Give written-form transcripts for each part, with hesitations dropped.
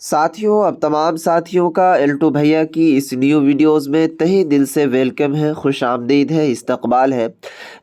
साथियों, अब तमाम साथियों का एल2 भैया की इस न्यू वीडियोस में तहे दिल से वेलकम है, खुश आमदीद है, इस्तकबाल है।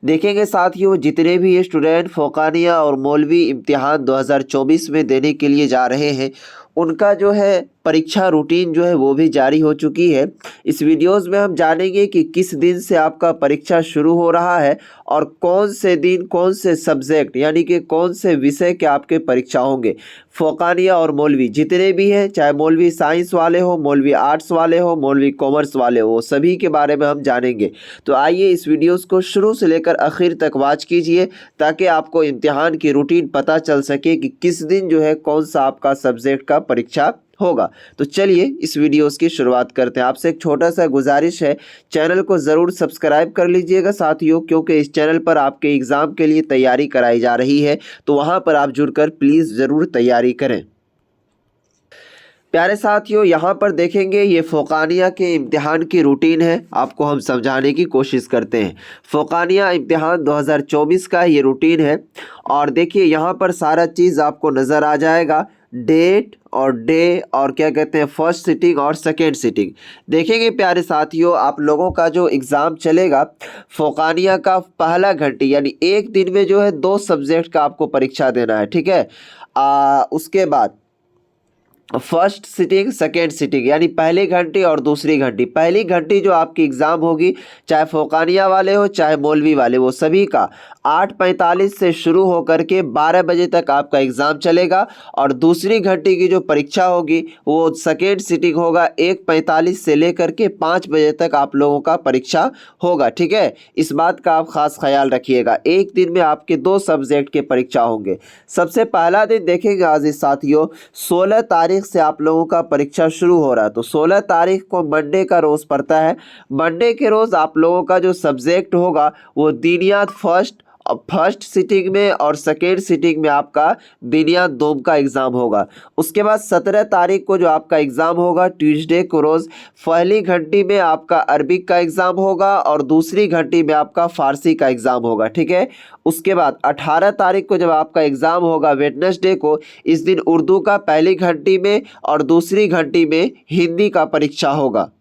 देखेंगे साथियों, जितने भी ये स्टूडेंट फ़ौक़ानिया और मौलवी इम्तिहान 2024 में देने के लिए जा रहे हैं, उनका जो है परीक्षा रूटीन जो है वो भी जारी हो चुकी है। इस वीडियोस में हम जानेंगे कि किस दिन से आपका परीक्षा शुरू हो रहा है और कौन से दिन कौन से सब्जेक्ट यानी कि कौन से विषय के आपके परीक्षा होंगे। फ़ौक़ानिया और मौलवी जितने भी हैं, चाहे मौलवी साइंस वाले हो, मौलवी आर्ट्स वाले हो, मौलवी कॉमर्स वाले हो, सभी के बारे में हम जानेंगे। तो आइए इस वीडियोस को शुरू से लेकर आखिर तक वॉच कीजिए ताकि आपको इम्तिहान की रूटीन पता चल सके कि किस दिन जो है कौन सा आपका सब्जेक्ट का परीक्षा होगा। तो चलिए इस वीडियोस की शुरुआत करते हैं। आपसे एक छोटा सा गुजारिश है, चैनल को ज़रूर सब्सक्राइब कर लीजिएगा साथियों, क्योंकि इस चैनल पर आपके एग्ज़ाम के लिए तैयारी कराई जा रही है, तो वहां पर आप जुड़कर प्लीज़ ज़रूर तैयारी करें। प्यारे साथियों, यहाँ पर देखेंगे ये फ़ौक़ानिया के इम्तिहान की रूटीन है, आपको हम समझाने की कोशिश करते हैं। फ़ौक़ानिया इम्तिहान 2024 का ये रूटीन है और देखिए यहाँ पर सारा चीज़ आपको नज़र आ जाएगा, डेट और डे और क्या कहते हैं फर्स्ट सिटिंग और सेकेंड सिटिंग। देखेंगे प्यारे साथियों, आप लोगों का जो एग्ज़ाम चलेगा फ़ौक़ानिया का पहला घंटी यानी एक दिन में जो है 2 सब्जेक्ट का आपको परीक्षा देना है, ठीक है। उसके बाद फर्स्ट सिटिंग सेकेंड सिटिंग यानी पहली घंटी और दूसरी घंटी। पहली घंटी जो आपकी एग्ज़ाम होगी, चाहे फ़ौक़ानिया वाले हो चाहे मौलवी वाले, वो सभी का 8:45 से शुरू होकर के 12 बजे तक आपका एग्ज़ाम चलेगा और दूसरी घंटी की जो परीक्षा होगी वो सेकेंड सिटिंग होगा, 1:45 से लेकर के 5 बजे तक आप लोगों का परीक्षा होगा, ठीक है। इस बात का आप ख़ास ख्याल रखिएगा, एक दिन में आपके 2 सब्जेक्ट के परीक्षा होंगे। सबसे पहला दिन देखेंगे अज़ीज़ साथियों, 16 तारीख से आप लोगों का परीक्षा शुरू हो रहा है। तो 16 तारीख को मंडे का रोज़ पड़ता है। मंडे के रोज़ आप लोगों का जो सब्जेक्ट होगा वो दीनियात फर्स्ट सिटिंग में और सेकेंड सिटिंग में आपका दीनियात दोम का एग्ज़ाम होगा। उसके बाद 17 तारीख को जो आपका एग्ज़ाम होगा ट्यूसडे को रोज़, पहली घंटी में आपका अरबिक का एग्ज़ाम होगा और दूसरी घंटी में आपका फ़ारसी का एग्ज़ाम होगा, ठीक है। उसके बाद 18 तारीख को जब आपका एग्ज़ाम होगा वेडनेसडे को, इस दिन उर्दू का पहली घंटी में और दूसरी घंटी में हिंदी का परीक्षा होगा।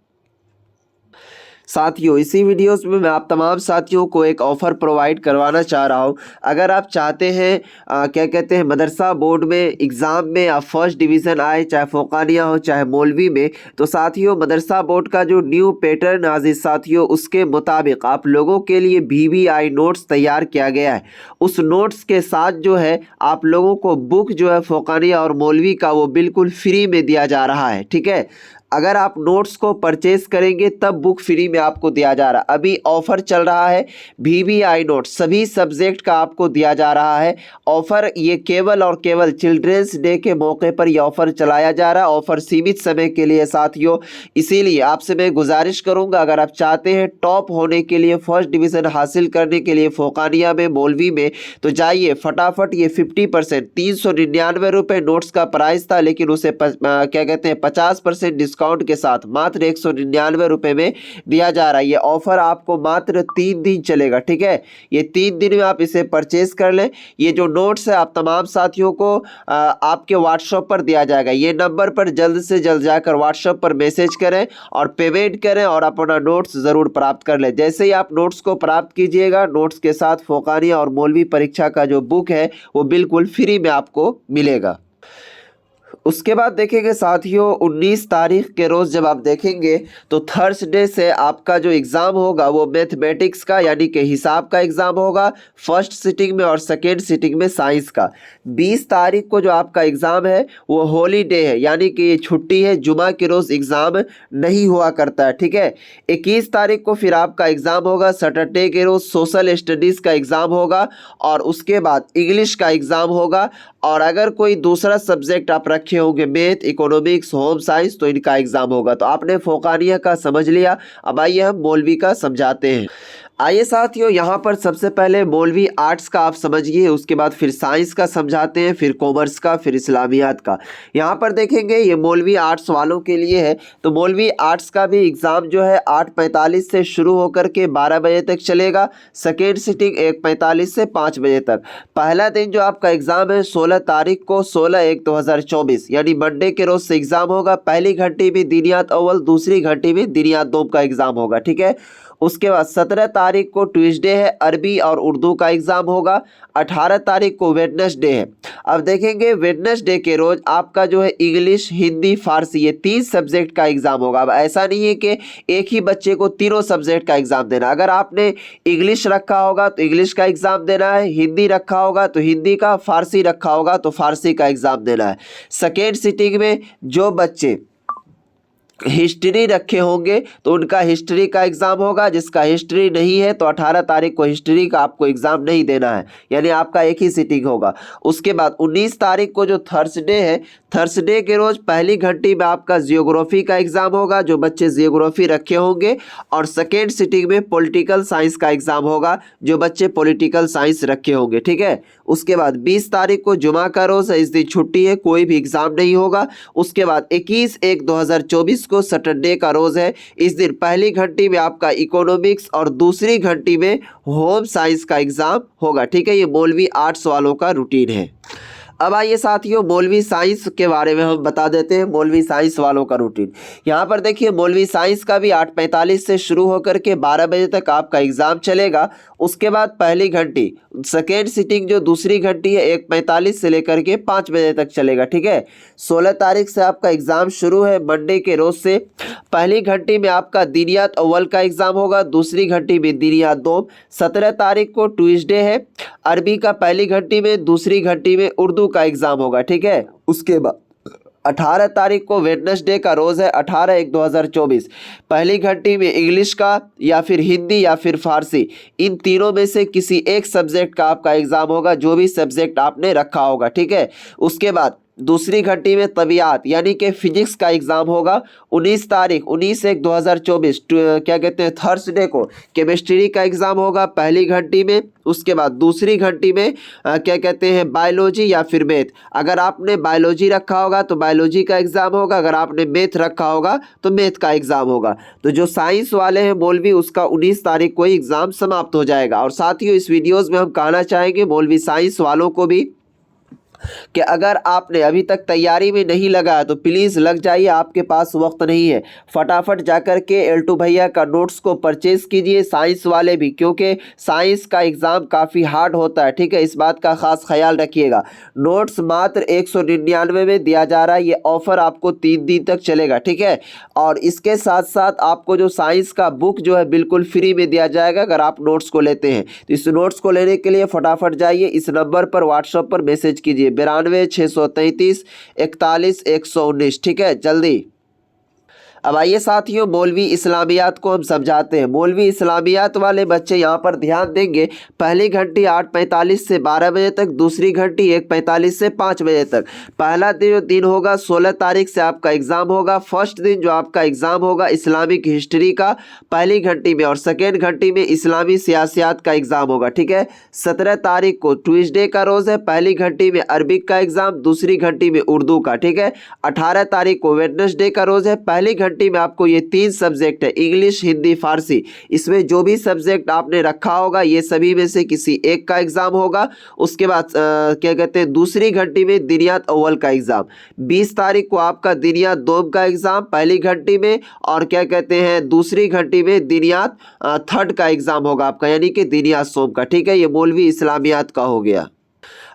साथियों, इसी वीडियोस में मैं आप तमाम साथियों को एक ऑफ़र प्रोवाइड करवाना चाह रहा हूं। अगर आप चाहते हैं क्या कहते हैं मदरसा बोर्ड में एग्ज़ाम में आप फर्स्ट डिवीज़न आए, चाहे फ़ौक़ानिया हो चाहे मौलवी में, तो साथियों मदरसा बोर्ड का जो न्यू पैटर्न अज़ीज़ साथियों, उसके मुताबिक आप लोगों के लिए BBI नोट्स तैयार किया गया है। उस नोट्स के साथ जो है आप लोगों को बुक जो है फ़ौक़ानिया और मौलवी का वो बिल्कुल फ्री में दिया जा रहा है, ठीक है। अगर आप नोट्स को परचेज़ करेंगे तब बुक फ्री में आपको दिया जा रहा है। अभी ऑफ़र चल रहा है, BBI नोट्स सभी सब्जेक्ट का आपको दिया जा रहा है। ऑफ़र ये केवल और केवल चिल्ड्रेंस डे के मौके पर यह ऑफ़र चलाया जा रहा है। ऑफ़र सीमित समय के लिए साथियों, इसीलिए आपसे मैं गुजारिश करूंगा, अगर आप चाहते हैं टॉप होने के लिए, फर्स्ट डिवीज़न हासिल करने के लिए फ़ौक़ानिया में मौलवी में, तो जाइए फटाफट ये 50% 399 रुपये नोट्स का प्राइस था, लेकिन उसे क्या कहते हैं 50% डिस्काउंट के साथ मात्र 199 रुपये में दिया जा रहा है। ये ऑफर आपको मात्र 3 दिन चलेगा, ठीक है। ये 3 दिन में आप इसे परचेज कर लें। ये जो नोट्स है आप तमाम साथियों को आपके व्हाट्सएप पर दिया जाएगा। ये नंबर पर जल्द से जल्द जाकर व्हाट्सएप पर मैसेज करें और पेमेंट करें और अपना नोट्स ज़रूर प्राप्त कर लें। जैसे ही आप नोट्स को प्राप्त कीजिएगा, नोट्स के साथ फ़ौक़ानिया और मौलवी परीक्षा का जो बुक है वो बिल्कुल फ्री में आपको मिलेगा। उसके बाद देखेंगे साथियों, 19 तारीख के रोज़ जब आप देखेंगे तो थर्सडे से आपका जो एग्ज़ाम होगा वो मैथमेटिक्स का यानी कि हिसाब का एग्ज़ाम होगा, फर्स्ट सिटिंग में और सेकेंड सिटिंग में साइंस का। 20 तारीख को जो आपका एग्ज़ाम है वो हॉलीडे है, यानी कि ये छुट्टी है, जुमा के रोज़ एग्ज़ाम नहीं हुआ करता है, ठीक है। 21 तारीख को फिर आपका एग्ज़ाम होगा, सैटरडे के रोज़ सोशल स्टडीज़ का एग्ज़ाम होगा और उसके बाद इंग्लिश का एग्ज़ाम होगा। और अगर कोई दूसरा सब्जेक्ट आप रखे होंगे, मैथ, इकोनॉमिक्स, होम साइंस, तो इनका एग्ज़ाम होगा। तो आपने फ़ौक़ानिया का समझ लिया, अब आइए हम मौलवी का समझाते हैं। आइए साथियों, यहाँ पर सबसे पहले मौलवी आर्ट्स का आप समझिए, उसके बाद फिर साइंस का समझाते हैं, फिर कॉमर्स का, फिर इस्लामियात का। यहाँ पर देखेंगे ये मौलवी आर्ट्स वालों के लिए है। तो मौलवी आर्ट्स का भी एग्ज़ाम जो है 8:45 से शुरू होकर के 12 बजे तक चलेगा। सेकेंड सिटिंग 1:45 से 5 बजे तक। पहला दिन जो आपका एग्ज़ाम है 16 तारीख को 16/1/2024 यानी मंडे के रोज़ से एग्ज़ाम होगा। पहली घंटी में दीनियात अव्वल, दूसरी घंटी में दीनियात दोम का एग्ज़ाम होगा, ठीक है। उसके बाद 17 तारीख को ट्यूसडे है, अरबी और उर्दू का एग्ज़ाम होगा। 18 तारीख को वेडनेसडे है। अब देखेंगे वेडनेसडे के रोज़ आपका जो है इंग्लिश, हिंदी, फारसी ये 3 सब्जेक्ट का एग्ज़ाम होगा। अब ऐसा नहीं है कि एक ही बच्चे को तीनों सब्जेक्ट का एग्ज़ाम देना। अगर आपने इंग्लिश रखा होगा तो इंग्लिश का एग्ज़ाम देना है, हिंदी रखा होगा तो हिंदी का, फारसी रखा होगा तो फारसी का एग्ज़ाम देना है। सेकेंड सिटिंग में जो बच्चे हिस्ट्री रखे होंगे तो उनका हिस्ट्री का एग्ज़ाम होगा। जिसका हिस्ट्री नहीं है तो 18 तारीख को हिस्ट्री का आपको एग्ज़ाम नहीं देना है, यानी आपका एक ही सिटिंग होगा। उसके बाद 19 तारीख को जो थर्सडे है, थर्सडे के रोज़ पहली घंटी में आपका जियोग्राफी का एग्ज़ाम होगा, जो बच्चे जियोग्राफी रखे होंगे। और सेकेंड सिटिंग में पॉलिटिकल साइंस का एग्ज़ाम होगा, जो बच्चे पॉलिटिकल साइंस रखे होंगे, ठीक है। उसके बाद 20 तारीख को जुमा का रोज़ है, इस दिन छुट्टी है, कोई भी एग्ज़ाम नहीं होगा। उसके बाद 21/1/2024 को सैटरडे का रोज़ है। इस दिन पहली घंटी में आपका इकोनॉमिक्स और दूसरी घंटी में होम साइंस का एग्ज़ाम होगा, ठीक है। ये मौलवी आर्ट्स वालों का रूटीन है। अब आइए साथियों मौलवी साइंस के बारे में हम बता देते हैं, मौलवी साइंस वालों का रूटीन। यहाँ पर देखिए मौलवी साइंस का भी 8:45 से शुरू होकर के 12 बजे तक आपका एग्ज़ाम चलेगा। उसके बाद पहली घंटी, सेकेंड सिटिंग जो दूसरी घंटी है 1:45 से लेकर के 5 बजे तक चलेगा, ठीक है। 16 तारीख से आपका एग्ज़ाम शुरू है, मंडे के रोज़ से। पहली घंटी में आपका दीनियात अव्वल का एग्ज़ाम होगा, दूसरी घंटी में दीनियात दोम। 17 तारीख को ट्यूसडे है, अरबी का पहली घंटी में, दूसरी घंटी में उर्दू का एग्ज़ाम होगा, ठीक है। उसके बाद 18 तारीख को वेडनेसडे का रोज़ है, 18/1/2024। पहली घंटी में इंग्लिश का या फिर हिंदी या फिर फारसी, इन तीनों में से किसी एक सब्जेक्ट का आपका एग्ज़ाम होगा, जो भी सब्जेक्ट आपने रखा होगा, ठीक है। उसके बाद दूसरी घंटी में तबियात यानी कि फिजिक्स का एग्ज़ाम होगा। 19 तारीख 19/1/2024 क्या कहते हैं थर्सडे को केमिस्ट्री का एग्ज़ाम होगा पहली घंटी में। उसके बाद दूसरी घंटी में क्या कहते हैं बायोलॉजी या फिर मैथ। अगर आपने बायोलॉजी रखा होगा तो बायोलॉजी का एग्ज़ाम होगा, अगर आपने मैथ रखा होगा तो मैथ का एग्ज़ाम होगा। तो जो साइंस वाले हैं मौलवी, उसका 19 तारीख को ही एग्ज़ाम समाप्त हो जाएगा। और साथियों इस वीडियोज़ में हम कहना चाहेंगे मौलवी साइंस वालों को भी कि अगर आपने अभी तक तैयारी में नहीं लगा तो प्लीज़ लग जाइए, आपके पास वक्त नहीं है। फटाफट जाकर के एल्टू भैया का नोट्स को परचेज़ कीजिए, साइंस वाले भी, क्योंकि साइंस का एग्ज़ाम काफ़ी हार्ड होता है, ठीक है। इस बात का ख़ास ख्याल रखिएगा। नोट्स मात्र 199 में दिया जा रहा है, ये ऑफ़र आपको 3 दिन तक चलेगा, ठीक है। और इसके साथ साथ आपको जो साइंस का बुक जो है बिल्कुल फ्री में दिया जाएगा अगर आप नोट्स को लेते हैं। तो इस नोट्स को लेने के लिए फटाफट जाइए, इस नंबर पर व्हाट्सएप पर मैसेज कीजिए 92 633 41 119, ठीक है, जल्दी। अब आइए साथियों मौलवी इस्लामियात को हम समझाते हैं। मौलवी इस्लामियात वाले बच्चे यहाँ पर ध्यान देंगे, पहली घंटी 8:45 से 12 बजे तक, दूसरी घंटी 1:45 से 5 बजे तक। पहला दिन होगा 16 तारीख से आपका एग्ज़ाम होगा। फर्स्ट दिन जो आपका एग्ज़ाम होगा इस्लामिक हिस्ट्री का पहली घंटी में, और सेकेंड घंटी में इस्लामी सियासियात का एग्ज़ाम होगा, ठीक है। 17 तारीख को ट्यूसडे का रोज़ है, पहली घंटी में अरबिक का एग्ज़ाम, दूसरी घंटी में उर्दू का, ठीक है। 18 तारीख को वेडनेसडे का रोज़ है, पहली घंटी में आपको ये 3 सब्जेक्ट है इंग्लिश, हिंदी, फारसी। इसमें जो भी सब्जेक्ट आपने रखा होगा ये सभी में से किसी एक का एग्ज़ाम होगा। उसके बाद क्या कहते हैं दूसरी घंटी में दिनियात अव्वल का एग्ज़ाम। 20 तारीख को आपका दिनियात दोम का एग्ज़ाम पहली घंटी में, और क्या कहते हैं दूसरी घंटी में दिनियात थर्ड का एग्ज़ाम होगा आपका, यानी कि दिनियात सोम का, ठीक है। ये मौलवी इस्लामियात का हो गया।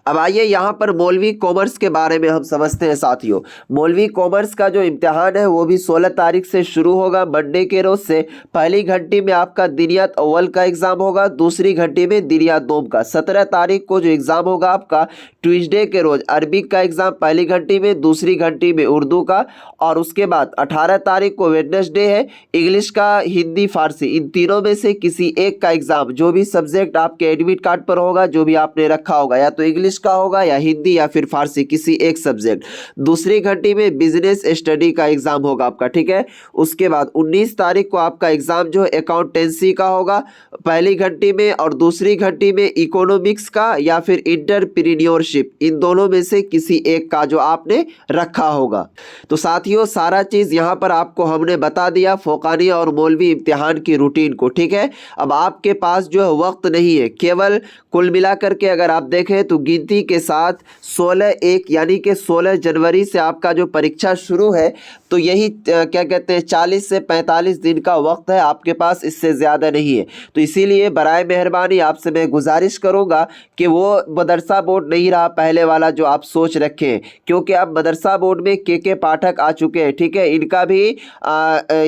अब आइए यहाँ पर मौलवी कॉमर्स के बारे में हम समझते हैं साथियों। मौलवी कॉमर्स का जो इम्तिहान है वो भी 16 तारीख से शुरू होगा, मंडे के रोज़ से। पहली घंटी में आपका दिनियात अव्वल का एग्ज़ाम होगा, दूसरी घंटी में दिनियात दोम का। 17 तारीख को जो एग्ज़ाम होगा आपका ट्यूसडे के रोज़ अरबिक का एग्ज़ाम पहली घंटी में, दूसरी घंटी में उर्दू का। और उसके बाद 18 तारीख को वेडनेसडे है, इंग्लिश का, हिंदी, फारसी, इन तीनों में से किसी एक का एग्ज़ाम, जो भी सब्जेक्ट आपके एडमिट कार्ड पर होगा, जो भी आपने रखा होगा, या तो इंग्लिश इंग्लिश का होगा या हिंदी या फिर फारसी, किसी एक सब्जेक्ट। दूसरी घंटी में बिजनेस स्टडी का एग्जाम होगा आपका, ठीक है। उसके बाद 19 तारीख को आपका एग्जाम जो है अकाउंटेंसी का होगा पहली घंटी में, और दूसरी घंटी में इकोनॉमिक्स का या फिर इंटरप्रेन्योरशिप, इन दोनों में से किसी एक का जो आपने रखा होगा। तो साथियों सारा चीज यहाँ पर आपको हमने बता दिया, फोकानिया और मौलवी इम्तिहान की रूटीन को, ठीक है। अब आपके पास जो है वक्त नहीं है, केवल कुल मिलाकर के अगर आप देखें तो गिनती के साथ 16/1 यानी कि 16 जनवरी से आपका जो परीक्षा शुरू है, तो यही क्या कहते हैं 40 से 45 दिन का वक्त है आपके पास, इससे ज़्यादा नहीं है। तो इसीलिए बराए मेहरबानी आपसे मैं गुजारिश करूंगा कि वो मदरसा बोर्ड नहीं रहा पहले वाला जो आप सोच रखे हैं, क्योंकि अब मदरसा बोर्ड में के पाठक आ चुके हैं, ठीक है। इनका भी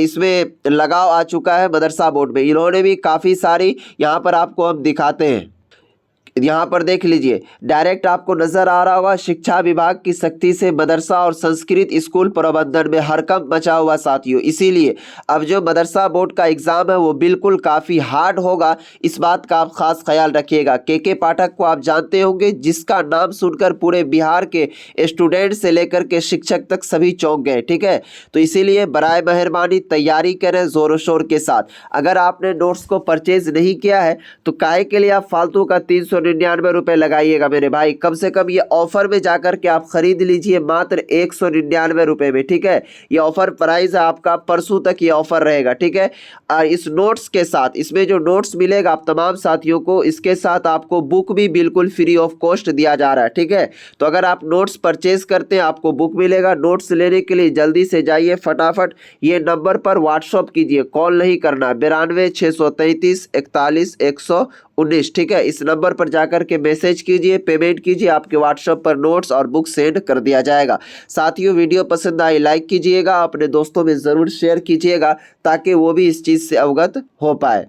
इसमें लगाव आ चुका है मदरसा बोर्ड में, इन्होंने भी काफ़ी सारी यहाँ पर आपको हम दिखाते हैं। यहाँ पर देख लीजिए, डायरेक्ट आपको नजर आ रहा होगा, शिक्षा विभाग की सख्ती से मदरसा और संस्कृत स्कूल प्रबंधन में हड़कंप मचा हुआ साथियों। इसीलिए अब जो मदरसा बोर्ड का एग्जाम है वो बिल्कुल काफ़ी हार्ड होगा, इस बात का आप खास ख्याल रखिएगा। के पाठक को आप जानते होंगे, जिसका नाम सुनकर पूरे बिहार के स्टूडेंट से लेकर के शिक्षक तक सभी चौंक गए, ठीक है। तो इसीलिए बराए मेहरबानी तैयारी करें ज़ोरों शोर के साथ। अगर आपने नोट्स को परचेज नहीं किया है तो काहे के लिए आप फालतू का 399 रुपये लगाइएगा मेरे भाई। कम से कम ये ऑफर में जाकर के आप खरीद लीजिए मात्र 199 रुपये में, ठीक है। ये ऑफर प्राइस है आपका, परसों तक ये ऑफर रहेगा, ठीक है। और इस नोट्स के साथ, इसमें जो नोट्स मिलेगा आप तमाम साथियों को, इसके साथ आपको बुक भी बिल्कुल फ्री ऑफ कॉस्ट दिया जा रहा है, ठीक है। तो अगर आप नोट्स परचेज करते हैं आपको बुक मिलेगा। नोट्स लेने के लिए जल्दी से जाइए, फटाफट ये नंबर पर व्हाट्सअप कीजिए, कॉल नहीं करना, 92 633 41 119, ठीक है। इस नंबर पर जाकर के मैसेज कीजिए, पेमेंट कीजिए, आपके व्हाट्सएप पर नोट्स और बुक सेंड कर दिया जाएगा। साथियों वीडियो पसंद आई लाइक कीजिएगा, अपने दोस्तों में ज़रूर शेयर कीजिएगा ताकि वो भी इस चीज़ से अवगत हो पाए।